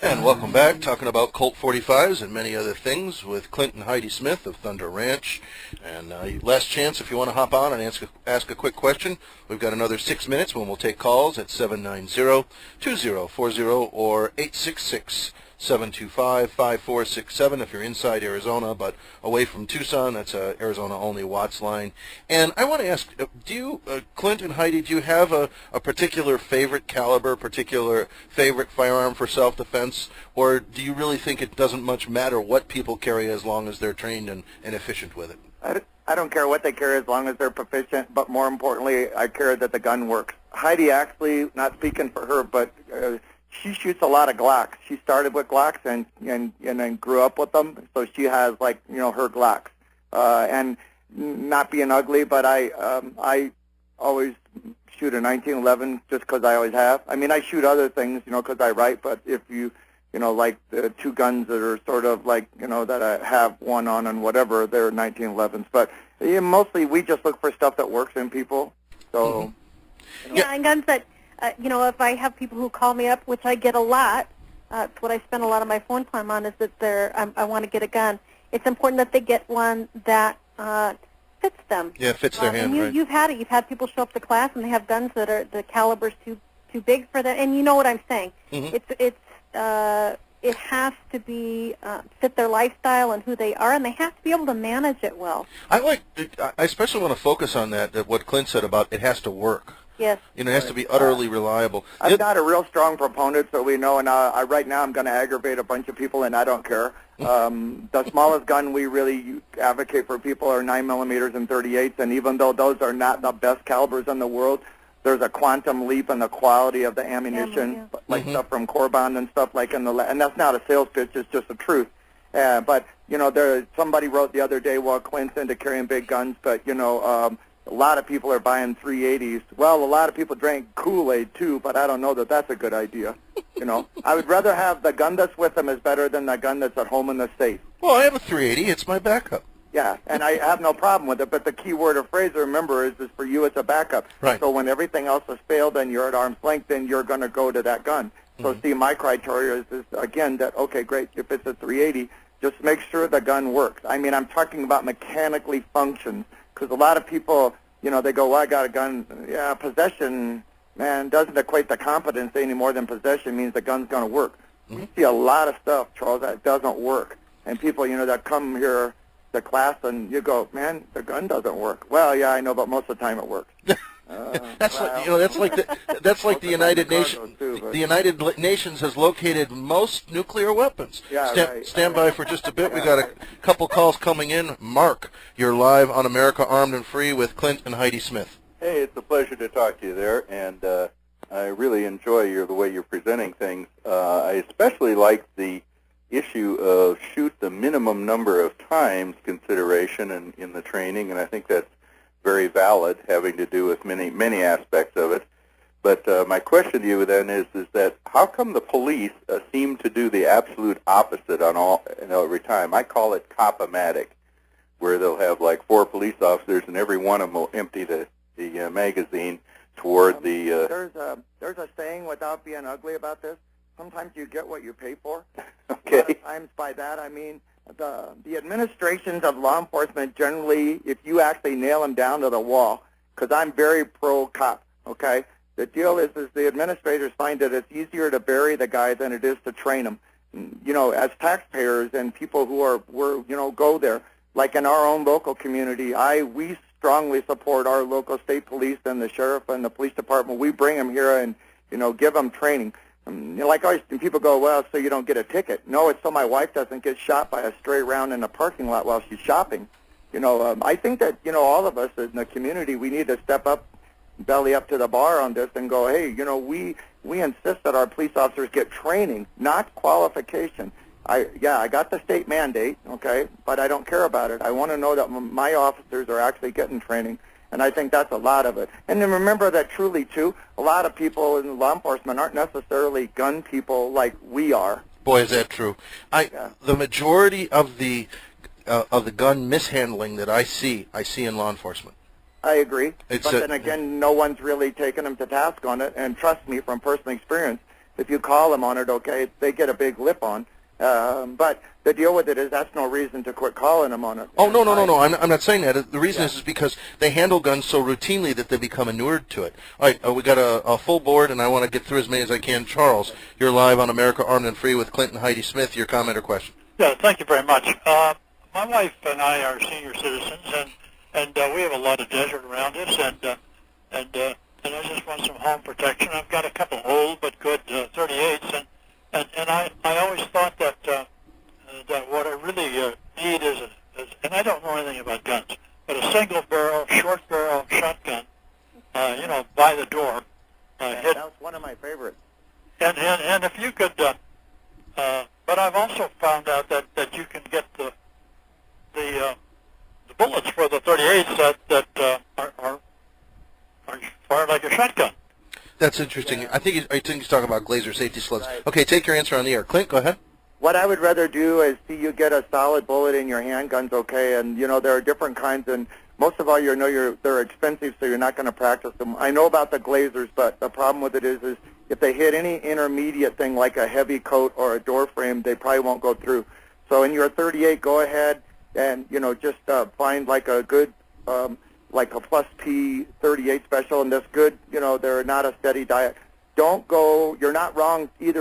And welcome back, talking about Colt 45s and many other things with Clint and Heidi Smith of Thunder Ranch. And last chance if you want to hop on and ask a quick question. We've got another 6 minutes when we'll take calls at 790-2040 or 866-725-5467 if you're inside Arizona, but away from Tucson, that's a Arizona-only Watts line. And I want to ask, do you, Clint and Heidi, do you have a particular favorite caliber, particular favorite firearm for self-defense, or do you really think it doesn't much matter what people carry as long as they're trained and efficient with it? I don't care what they carry as long as they're proficient, but more importantly, I care that the gun works. Heidi actually, not speaking for her, but she shoots a lot of Glocks. She started with Glocks and then grew up with them, so she has her Glocks. And not being ugly, but I always shoot a 1911 just because I always have. I mean, I shoot other things, because I write, but if you like the two guns that are sort of that I have one on and whatever, they're 1911s. But mostly we just look for stuff that works in people. So, Yeah, and guns that, if I have people who call me up, which I get a lot, it's what I spend a lot of my phone time on, is that I want to get a gun. It's important that they get one that fits them. Yeah, fits their hand, and right. You've had it. You've had people show up to class and they have guns that are the caliber's too big for them, and you know what I'm saying. Mm-hmm. It has to be fit their lifestyle and who they are, and they have to be able to manage it well. I especially want to focus on that what Clint said about it has to work. Yes. It has to be utterly reliable. I'm not a real strong proponent, so we know, and right now I'm going to aggravate a bunch of people, and I don't care. The smallest gun we really advocate for people are 9mm and 38s, and even though those are not the best calibers in the world, there's a quantum leap in the quality of the ammunition, stuff from Corband and stuff and that's not a sales pitch, it's just the truth. But, somebody wrote the other day, well, Clint's into carrying big guns, but, a lot of people are buying 380s. Well, a lot of people drank Kool-Aid, too, but I don't know that that's a good idea. I would rather have the gun that's with them is better than the gun that's at home in the safe. Well, I have a 380. It's my backup. Yeah, and I have no problem with it, but the key word or phrase to remember is for you it's a backup. Right. So when everything else has failed and you're at arm's length, then you're going to go to that gun. So see, my criteria is again, that, okay, great, if it's a 380, just make sure the gun works. I mean, I'm talking about mechanically functions, because a lot of people, they go, well, I got a gun. Yeah, possession, man, doesn't equate to competence any more than possession means the gun's going to work. We see a lot of stuff, Charles, that doesn't work. And people, that come here to class and you go, man, the gun doesn't work. Well, yeah, I know, but most of the time it works. That's like the United Nations. The United Nations has located most nuclear weapons. Yeah, Stand by for just a bit. We got a couple calls coming in. Mark, you're live on America Armed and Free with Clint and Heidi Smith. Hey, it's a pleasure to talk to you there, and I really enjoy the way you're presenting things. I especially like the issue of shoot the minimum number of times consideration in the training, and I think that's very valid, having to do with many aspects of it. But my question to you then is that how come the police seem to do the absolute opposite on every time? I call it cop-o-matic, where they'll have 4 police officers and every one of them will empty the magazine toward the... There's a saying, without being ugly about this, sometimes you get what you pay for. Okay. A lot of times by that I mean the administrations of law enforcement generally, if you actually nail them down to the wall, because I'm very pro-cop, okay? The deal is the administrators find that it's easier to bury the guy than it is to train him. As taxpayers and people who go there, like in our own local community, we strongly support our local state police and the sheriff and the police department. We bring them here and, give them training. Like always, people go, well, so you don't get a ticket. No, it's so my wife doesn't get shot by a stray round in a parking lot while she's shopping. I think that, all of us in the community, we need to step up, belly up to the bar on this and go, hey, we insist that our police officers get training, not qualification. I got the state mandate, okay, but I don't care about it. I want to know that my officers are actually getting training. And I think that's a lot of it. And then remember that truly, too, a lot of people in law enforcement aren't necessarily gun people like we are. Boy, is that true. The majority of the gun mishandling that I see in law enforcement. I agree. But then again, no one's really taken them to task on it. And trust me, from personal experience, if you call them on it, okay, they get a big lip on. But the deal with it is that's no reason to quit calling them on it. Oh, no. I'm not saying that. The reason Yeah. is because they handle guns so routinely that they become inured to it. All right, we got a full board, and I want to get through as many as I can. Charles, you're live on America Armed and Free with Clint and Heidi Smith. Your comment or question? Yeah, thank you very much. My wife and I are senior citizens, and we have a lot of desert around us, and I just want some home protection. I've got a couple old but good 38s, and I always thought that that what I really need is and I don't know anything about guns, but a single barrel, short barrel shotgun, by the door. That's one of my favorites. And if you could, but I've also found out that you can get the bullets for the 38s that are fired like a shotgun. That's interesting. Yeah. I think he's talking about Glazer safety slugs. Right. Okay, take your answer on the air. Clint, go ahead. What I would rather do is see you get a solid bullet in your handguns, okay? And there are different kinds, and most of all, they're expensive, so you're not going to practice them. I know about the Glazers, but the problem with it is if they hit any intermediate thing like a heavy coat or a door frame, they probably won't go through. So in your 38, go ahead and just find like a good like a plus P 38 special, and that's good. They're not a steady diet. Don't go. You're not wrong either